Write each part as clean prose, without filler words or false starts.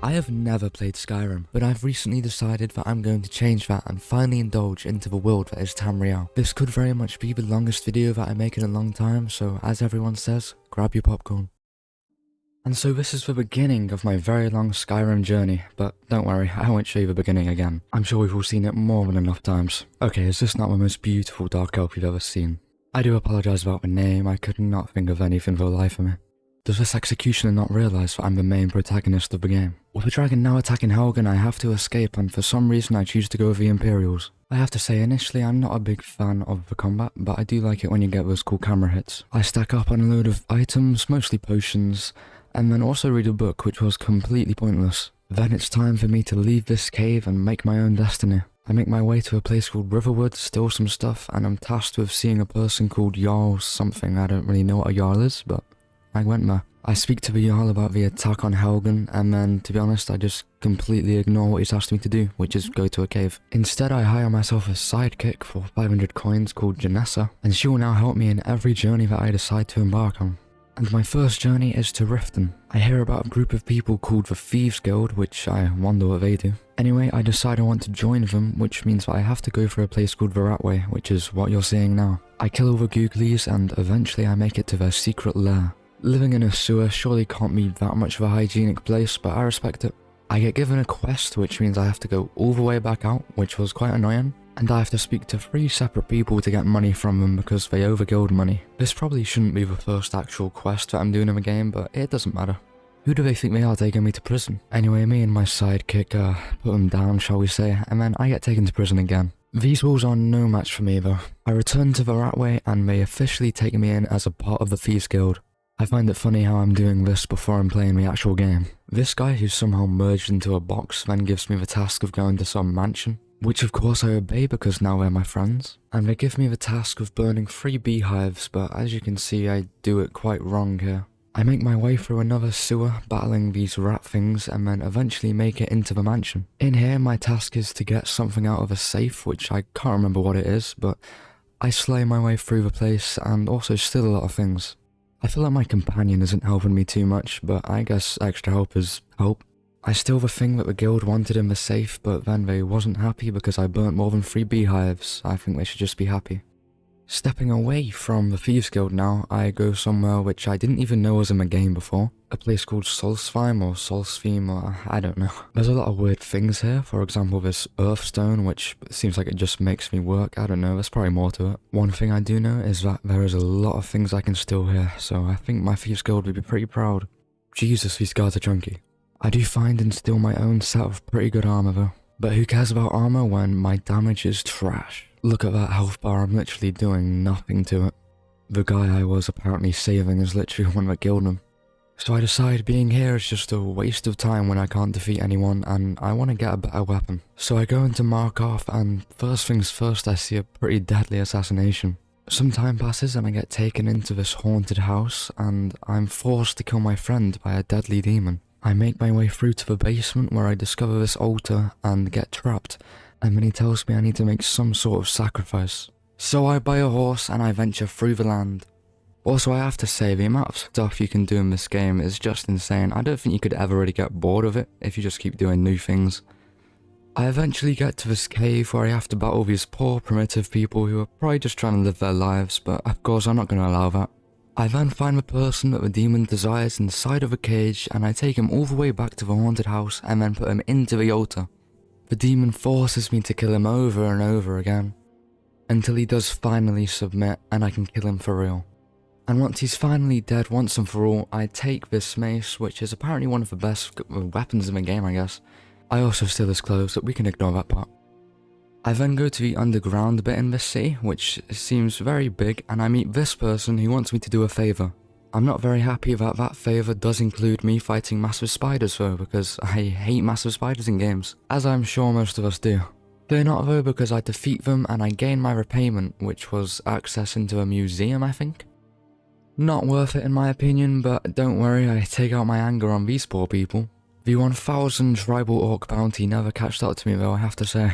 I have never played Skyrim, but I've recently decided that I'm going to change that and finally indulge into the world that is Tamriel. This could very much be the longest video that I make in a long time, so as everyone says, grab your popcorn. And so this is the beginning of my very long Skyrim journey, but don't worry, I won't show you the beginning again. I'm sure we've all seen it more than enough times. Okay, is this not the most beautiful dark elf you've ever seen? I do apologise about the name, I could not think of anything for the life of me. Does this executioner not realise that I'm the main protagonist of the game? With the dragon now attacking Helgen, I have to escape, and for some reason I choose to go with the Imperials. I have to say, initially I'm not a big fan of the combat, but I do like it when you get those cool camera hits. I stack up on a load of items, mostly potions, and then also read a book which was completely pointless. Then it's time for me to leave this cave and make my own destiny. I make my way to a place called Riverwood, steal some stuff, and I'm tasked with seeing a person called Jarl something. I don't really know what a Jarl is, but I went there. I speak to the Jarl about the attack on Helgen, and then, to be honest, I just completely ignore what he's asked me to do, which is go to a cave. Instead, I hire myself a sidekick for 500 coins called Janessa, and she will now help me in every journey that I decide to embark on. And my first journey is to Riften. I hear about a group of people called the Thieves Guild, which I wonder what they do. Anyway, I decide I want to join them, which means that I have to go through a place called the Ratway, which is what you're seeing now. I kill all the googlies, and eventually I make it to their secret lair. Living in a sewer surely can't be that much of a hygienic place, but I respect it. I get given a quest, which means I have to go all the way back out, which was quite annoying. And I have to speak to 3 separate people to get money from them because they owe the guild money. This probably shouldn't be the first actual quest that I'm doing in the game, but it doesn't matter. Who do they think they are taking me to prison? Anyway, me and my sidekick put them down, shall we say, and then I get taken to prison again. These walls are no match for me though. I return to the Ratway and they officially take me in as a part of the Thieves Guild. I find it funny how I'm doing this before I'm playing the actual game. This guy who's somehow merged into a box then gives me the task of going to some mansion, which of course I obey because now they're my friends. And they give me the task of burning 3 beehives, but as you can see I do it quite wrong here. I make my way through another sewer, battling these rat things, and then eventually make it into the mansion. In here my task is to get something out of a safe, which I can't remember what it is, but I slay my way through the place and also steal a lot of things. I feel like my companion isn't helping me too much, but I guess extra help is help. I steal the thing that the guild wanted in the safe, but then they wasn't happy because I burnt more than 3 beehives. I think they should just be happy. Stepping away from the Thieves Guild now, I go somewhere which I didn't even know was in the game before. A place called Solstheim or Solstheim, or I don't know. There's a lot of weird things here, for example this Earthstone, which seems like it just makes me work. I don't know, there's probably more to it. One thing I do know is that there is a lot of things I can steal here, so I think my Thieves Guild would be pretty proud. Jesus, these guards are chunky. I do find and steal my own set of pretty good armor though. But who cares about armor when my damage is trash? Look at that health bar, I'm literally doing nothing to it. The guy I was apparently saving is literally one that killed him. So I decide being here is just a waste of time when I can't defeat anyone and I want to get a better weapon. So I go into Markov and first things first I see a pretty deadly assassination. Some time passes and I get taken into this haunted house and I'm forced to kill my friend by a deadly demon. I make my way through to the basement where I discover this altar and get trapped, and then he tells me I need to make some sort of sacrifice. So I buy a horse and I venture through the land. Also I have to say, the amount of stuff you can do in this game is just insane. I don't think you could ever really get bored of it if you just keep doing new things. I eventually get to this cave where I have to battle these poor primitive people who are probably just trying to live their lives, but of course I'm not going to allow that. I then find the person that the demon desires inside of a cage and I take him all the way back to the haunted house and then put him into the altar. The demon forces me to kill him over and over again, until he does finally submit and I can kill him for real. And once he's finally dead once and for all, I take this mace, which is apparently one of the best weapons in the game I guess. I also steal his clothes, but we can ignore that part. I then go to the underground bit in this city, which seems very big, and I meet this person who wants me to do a favour. I'm not very happy that that favour does include me fighting massive spiders though, because I hate massive spiders in games, as I'm sure most of us do. They're not though because I defeat them and I gain my repayment, which was access into a museum I think. Not worth it in my opinion, but don't worry, I take out my anger on these poor people. The 1000 tribal orc bounty never catched up to me though, I have to say.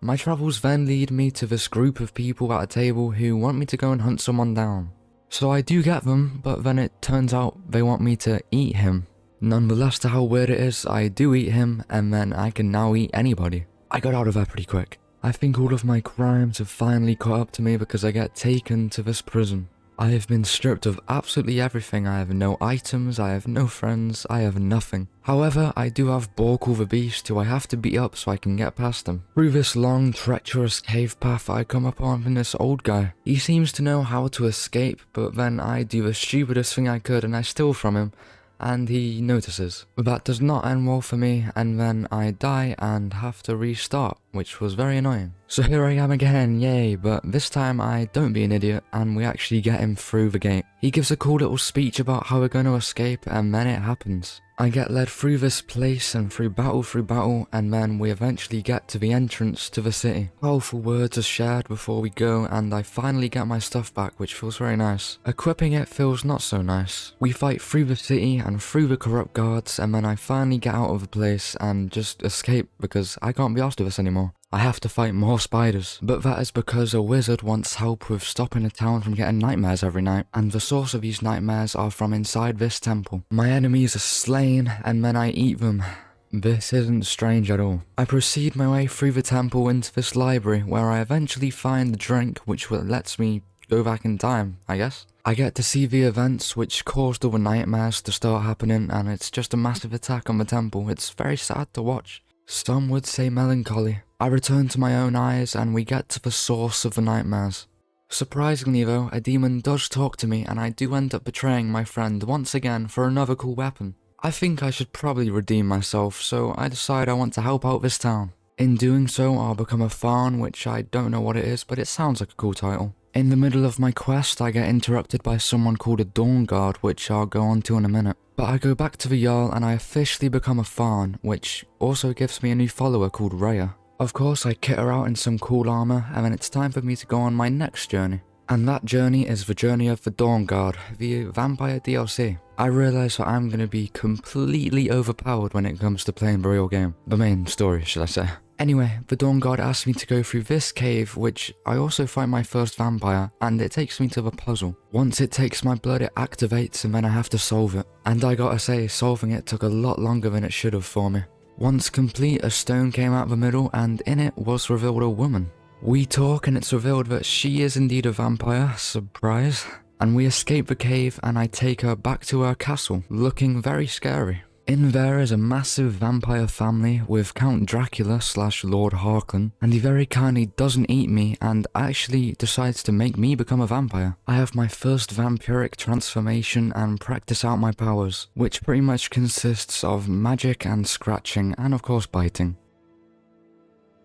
My travels then lead me to this group of people at a table who want me to go and hunt someone down. So I do get them, but then it turns out they want me to eat him. Nonetheless to how weird it is, I do eat him, and then I can now eat anybody. I got out of there pretty quick. I think all of my crimes have finally caught up to me because I get taken to this prison. I have been stripped of absolutely everything. I have no items, I have no friends, I have nothing. However, I do have Borkul the Beast, who I have to beat up so I can get past him. Through this long, treacherous cave path, I come upon this old guy. He seems to know how to escape, but then I do the stupidest thing I could and I steal from him, and he notices. But that does not end well for me, and then I die and have to restart, which was very annoying. So here I am again, yay, but this time I don't be an idiot, and we actually get him through the gate. He gives a cool little speech about how we're going to escape, and then it happens. I get led through this place and through battle, and then we eventually get to the entrance to the city. Powerful words are shared before we go, and I finally get my stuff back, which feels very nice. Equipping it feels not so nice. We fight through the city and through the corrupt guards, and then I finally get out of the place and just escape because I can't be asked with this anymore. I have to fight more spiders, but that is because a wizard wants help with stopping the town from getting nightmares every night, and the source of these nightmares are from inside this temple. My enemies are slain, and then I eat them. This isn't strange at all. I proceed my way through the temple into this library, where I eventually find the drink which lets me go back in time, I guess. I get to see the events which caused all the nightmares to start happening, and it's just a massive attack on the temple. It's very sad to watch. Some would say melancholy. I return to my own eyes and we get to the source of the nightmares. Surprisingly though, a demon does talk to me and I do end up betraying my friend once again for another cool weapon. I think I should probably redeem myself, so I decide I want to help out this town. In doing so, I'll become a Farn, which I don't know what it is, but it sounds like a cool title. In the middle of my quest, I get interrupted by someone called a Dawn Guard, which I'll go on to in a minute. But I go back to the Jarl and I officially become a Farn, which also gives me a new follower called Rhea. Of course, I kit her out in some cool armor, and then it's time for me to go on my next journey. And that journey is the journey of the Dawn Guard, the vampire DLC. I realise that I'm going to be completely overpowered when it comes to playing the real game. The main story, should I say. Anyway, the Dawn Guard asked me to go through this cave, which I also find my first vampire, and it takes me to the puzzle. Once it takes my blood, it activates, and then I have to solve it. And I gotta say, solving it took a lot longer than it should have for me. Once complete, a stone came out the middle, and in it was revealed a woman. We talk, and it's revealed that she is indeed a vampire, surprise. And we escape the cave, and I take her back to her castle, looking very scary. In there is a massive vampire family with Count Dracula / Lord Harkon, and he very kindly doesn't eat me and actually decides to make me become a vampire. I have my first vampiric transformation and practice out my powers, which pretty much consists of magic and scratching and of course biting.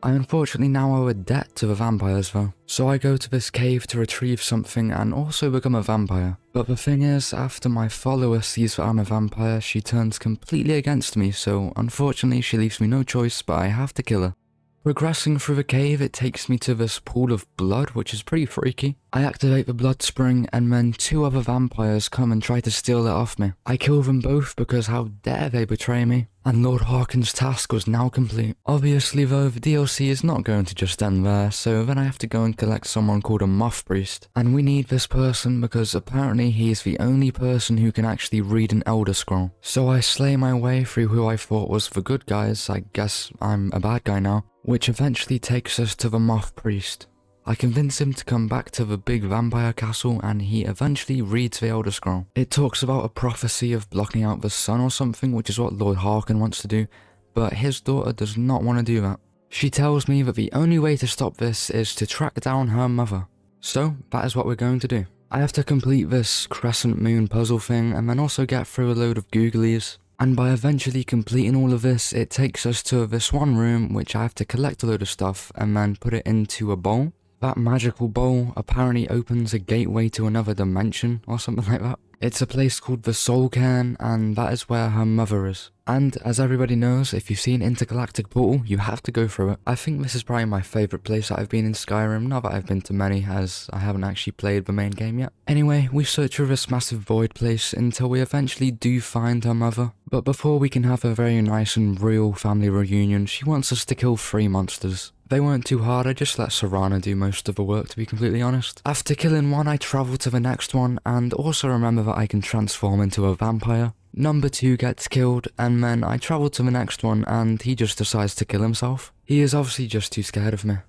I unfortunately now owe a debt to the vampires though, so I go to this cave to retrieve something and also become a vampire. But the thing is, after my follower sees that I'm a vampire, she turns completely against me, so unfortunately she leaves me no choice but I have to kill her. Progressing through the cave, it takes me to this pool of blood, which is pretty freaky. I activate the blood spring, and then 2 other vampires come and try to steal it off me. I kill them both because how dare they betray me, and Lord Harkon's task was now complete. Obviously though, the DLC is not going to just end there, so then I have to go and collect someone called a Moth Priest. And we need this person because apparently he is the only person who can actually read an Elder Scroll. So I slay my way through who I thought was the good guys, I guess I'm a bad guy now, which eventually takes us to the Moth Priest. I convince him to come back to the big vampire castle and he eventually reads the Elder Scroll. It talks about a prophecy of blocking out the sun or something, which is what Lord Harkon wants to do, but his daughter does not want to do that. She tells me that the only way to stop this is to track down her mother. So that is what we're going to do. I have to complete this crescent moon puzzle thing and then also get through a load of googlies. And by eventually completing all of this, it takes us to this one room which I have to collect a load of stuff and then put it into a bowl. That magical bowl apparently opens a gateway to another dimension or something like that. It's a place called the Soul Cairn, and that is where her mother is. And as everybody knows, if you've seen Intergalactic Portal, you have to go through it. I think this is probably my favourite place that I've been in Skyrim, not that I've been to many, as I haven't actually played the main game yet. Anyway, we search through this massive void place until we eventually do find her mother. But before we can have a very nice and real family reunion, she wants us to kill 3 monsters. They weren't too hard, I just let Serana do most of the work to be completely honest. After killing one, I travel to the next one, and also remember that I can transform into a vampire. Number 2 gets killed, and then I travel to the next one and he just decides to kill himself. He is obviously just too scared of me.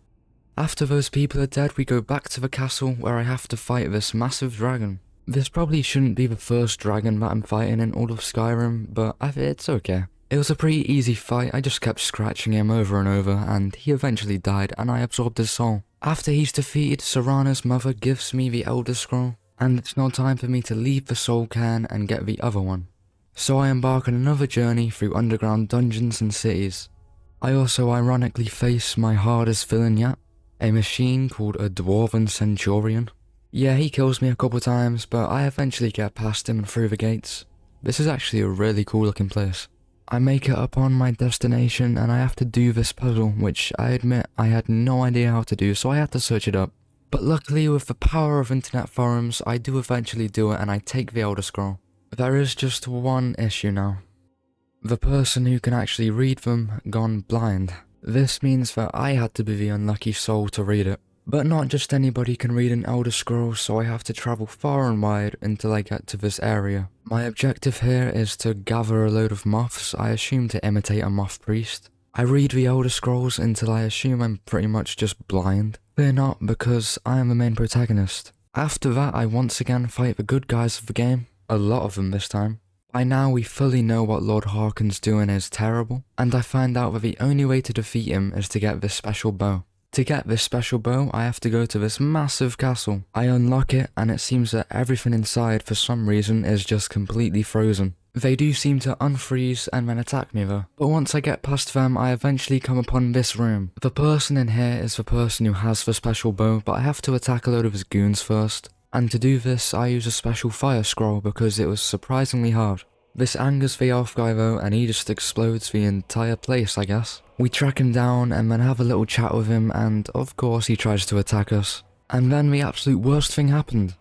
After those people are dead, we go back to the castle where I have to fight this massive dragon. This probably shouldn't be the first dragon that I'm fighting in all of Skyrim, but it's okay. It was a pretty easy fight. I just kept scratching him over and over and he eventually died and I absorbed his soul. After he's defeated, Serana's mother gives me the Elder Scroll, and it's now time for me to leave the soul cairn and get the other one. So I embark on another journey through underground dungeons and cities. I also ironically face my hardest villain yet, a machine called a Dwarven Centurion. Yeah, he kills me a couple times, but I eventually get past him and through the gates. This is actually a really cool looking place. I make it upon my destination and I have to do this puzzle, which I admit I had no idea how to do, so I had to search it up. But luckily, with the power of internet forums, I do eventually do it and I take the Elder Scroll. There is just one issue now. The person who can actually read them gone blind. This means that I had to be the unlucky soul to read it. But not just anybody can read an Elder Scroll, so I have to travel far and wide until I get to this area. My objective here is to gather a load of moths, I assume to imitate a moth priest. I read the Elder Scrolls until I assume I'm pretty much just blind. Fear not, because I am the main protagonist. After that, I once again fight the good guys of the game. A lot of them this time. By now we fully know what Lord Harkon's doing is terrible, and I find out that the only way to defeat him is to get this special bow. To get this special bow, I have to go to this massive castle. I unlock it, and it seems that everything inside for some reason is just completely frozen. They do seem to unfreeze and then attack me though. But once I get past them, I eventually come upon this room. The person in here is the person who has the special bow, but I have to attack a load of his goons first. And to do this, I use a special fire scroll because it was surprisingly hard. This angers the elf guy though, and he just explodes the entire place, I guess. We track him down and then have a little chat with him, and of course he tries to attack us. And then the absolute worst thing happened.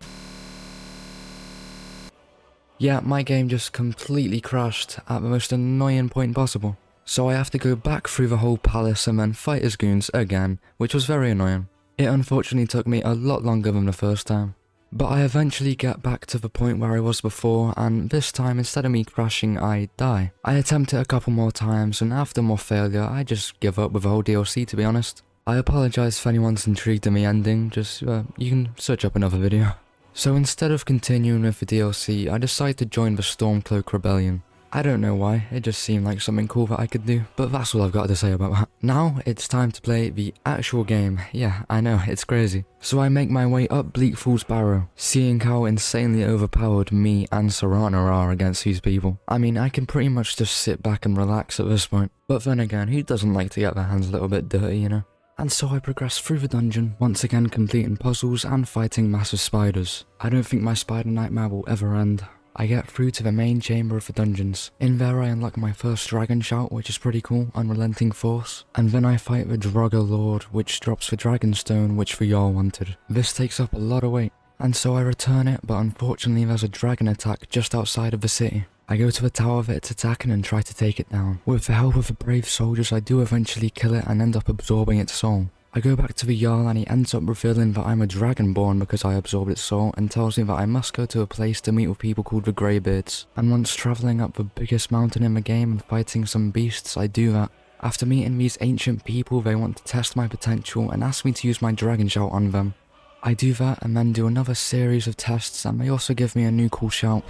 Yeah, my game just completely crashed at the most annoying point possible. So I have to go back through the whole palace and then fight his goons again, which was very annoying. It unfortunately took me a lot longer than the first time. But I eventually get back to the point where I was before, and this time instead of me crashing, I die. I attempt it a couple more times, and after more failure, I just give up with the whole DLC, to be honest. I apologise if anyone's intrigued in the ending, just you can search up another video. So instead of continuing with the DLC, I decide to join the Stormcloak Rebellion. I don't know why, it just seemed like something cool that I could do, but that's all I've got to say about that. Now, it's time to play the actual game. Yeah, I know, it's crazy. So I make my way up Bleak Falls Barrow, seeing how insanely overpowered me and Serana are against these people. I mean, I can pretty much just sit back and relax at this point. But then again, who doesn't like to get their hands a little bit dirty, you know? And so I progress through the dungeon, once again completing puzzles and fighting massive spiders. I don't think my spider nightmare will ever end. I get through to the main chamber of the dungeons. In there I unlock my first dragon shout, which is pretty cool, Unrelenting Force. And then I fight the Drago Lord, which drops the Dragonstone, which the Jarl wanted. This takes up a lot of weight, and so I return it, but unfortunately there's a dragon attack just outside of the city. I go to the tower that it's attacking and try to take it down. With the help of the brave soldiers, I do eventually kill it and end up absorbing its soul. I go back to the Jarl and he ends up revealing that I'm a Dragonborn because I absorbed its soul, and tells me that I must go to a place to meet with people called the Greybeards. And once travelling up the biggest mountain in the game and fighting some beasts, I do that. After meeting these ancient people, they want to test my potential and ask me to use my dragon shout on them. I do that and then do another series of tests, and they also give me a new cool shout.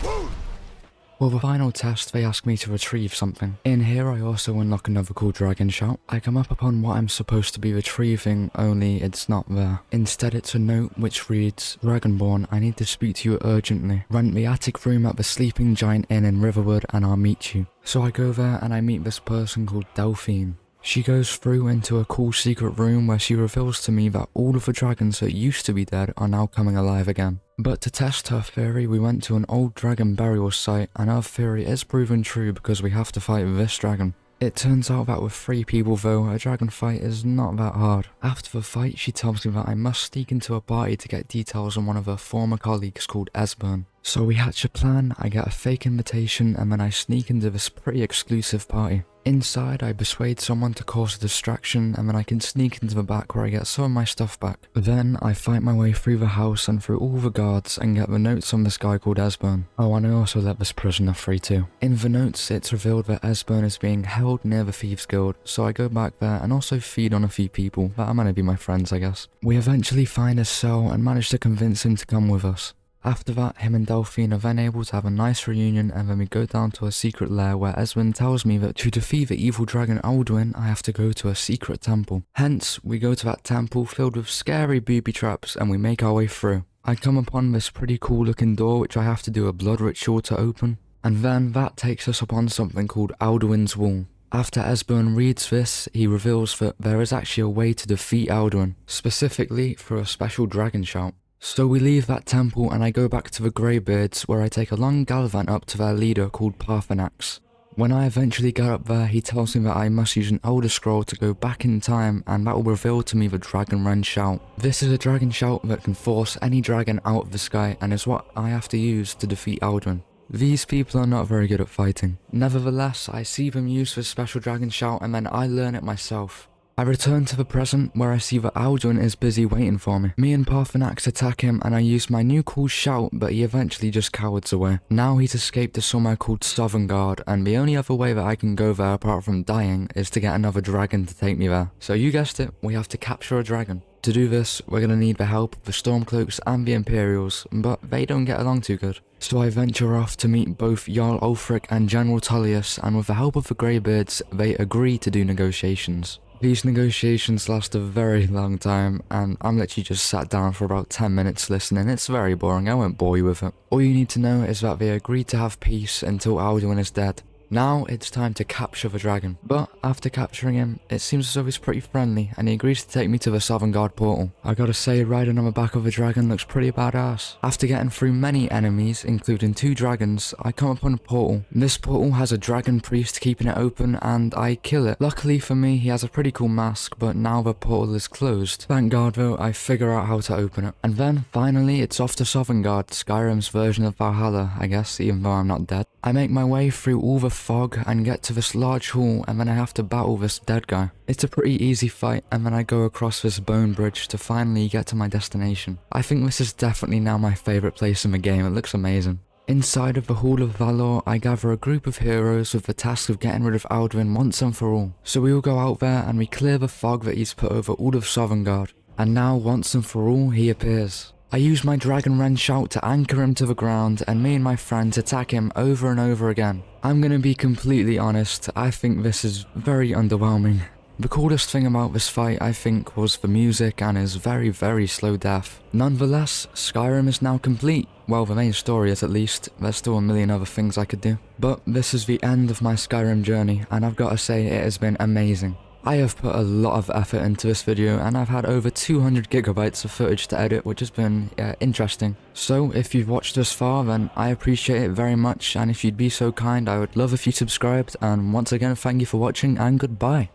For the final test, they ask me to retrieve something. In here I also unlock another cool dragon shout. I come up upon what I'm supposed to be retrieving, only it's not there. Instead it's a note which reads, "Dragonborn, I need to speak to you urgently. Rent the attic room at the Sleeping Giant Inn in Riverwood and I'll meet you." So I go there and I meet this person called Delphine. She goes through into a cool secret room where she reveals to me that all of the dragons that used to be dead are now coming alive again. But to test her theory, we went to an old dragon burial site, and her theory is proven true because we have to fight this dragon. It turns out that with 3 people though, a dragon fight is not that hard. After the fight, she tells me that I must sneak into a party to get details on one of her former colleagues called Esbern. So we hatch a plan, I get a fake invitation, and then I sneak into this pretty exclusive party. Inside, I persuade someone to cause a distraction, and then I can sneak into the back where I get some of my stuff back. Then, I fight my way through the house and through all the guards and get the notes on this guy called Esbern. Oh, and I also let this prisoner free too. In the notes, it's revealed that Esbern is being held near the Thieves Guild, so I go back there and also feed on a few people that are meant to be my friends, I guess. We eventually find his cell and manage to convince him to come with us. After that, him and Delphine are then able to have a nice reunion, and then we go down to a secret lair where Eswin tells me that to defeat the evil dragon Alduin, I have to go to a secret temple. Hence, we go to that temple filled with scary booby traps and we make our way through. I come upon this pretty cool looking door which I have to do a blood ritual to open, and then that takes us upon something called Alduin's Wall. After Esbern reads this, he reveals that there is actually a way to defeat Alduin, specifically through a special dragon shout. So we leave that temple and I go back to the Greybeards where I take a long gallivant up to their leader called Parthenax. When I eventually get up there, he tells me that I must use an Elder Scroll to go back in time and that will reveal to me the Dragon Wren Shout. This is a dragon shout that can force any dragon out of the sky and is what I have to use to defeat Alduin. These people are not very good at fighting. Nevertheless, I see them use this special dragon shout and then I learn it myself. I return to the present where I see that Alduin is busy waiting for me. Me and Parthenax attack him and I use my new cool shout, but he eventually just cowards away. Now he's escaped to somewhere called Sovngarde, and the only other way that I can go there apart from dying is to get another dragon to take me there. So you guessed it, we have to capture a dragon. To do this, we're gonna need the help of the Stormcloaks and the Imperials, but they don't get along too good. So I venture off to meet both Jarl Ulfric and General Tullius, and with the help of the Greybeards, they agree to do negotiations. These negotiations last a very long time, and I'm literally just sat down for about 10 minutes listening. It's very boring, I won't bore you with it. All you need to know is that they agreed to have peace until Alduin is dead. Now it's time to capture the dragon. But after capturing him, it seems as though he's pretty friendly and he agrees to take me to the Sovngarde portal. I gotta say, riding on the back of a dragon looks pretty badass. After getting through many enemies, including 2 dragons, I come upon a portal. This portal has a dragon priest keeping it open and I kill it. Luckily for me, he has a pretty cool mask, but now the portal is closed. Thank God though, I figure out how to open it. And then, finally, it's off to Sovngarde, Skyrim's version of Valhalla, I guess, even though I'm not dead. I make my way through all the fog and get to this large hall, and then I have to battle this dead guy. It's a pretty easy fight, and then I go across this bone bridge to finally get to my destination. I think this is definitely now my favourite place in the game, it looks amazing. Inside of the Hall of Valor, I gather a group of heroes with the task of getting rid of Alduin once and for all. So we all go out there and we clear the fog that he's put over all of Sovngarde. And now, once and for all, he appears. I use my Dragon Wren shout to anchor him to the ground, and me and my friends attack him over and over again. I'm gonna be completely honest, I think this is very underwhelming. The coolest thing about this fight, I think, was the music and his very slow death. Nonetheless, Skyrim is now complete. Well, the main story is at least. There's still a million other things I could do. But this is the end of my Skyrim journey, and I've got to say it has been amazing. I have put a lot of effort into this video and I've had over 200 gigabytes of footage to edit, which has been interesting. So if you've watched this far, then I appreciate it very much, and if you'd be so kind, I would love if you subscribed, and once again thank you for watching and goodbye.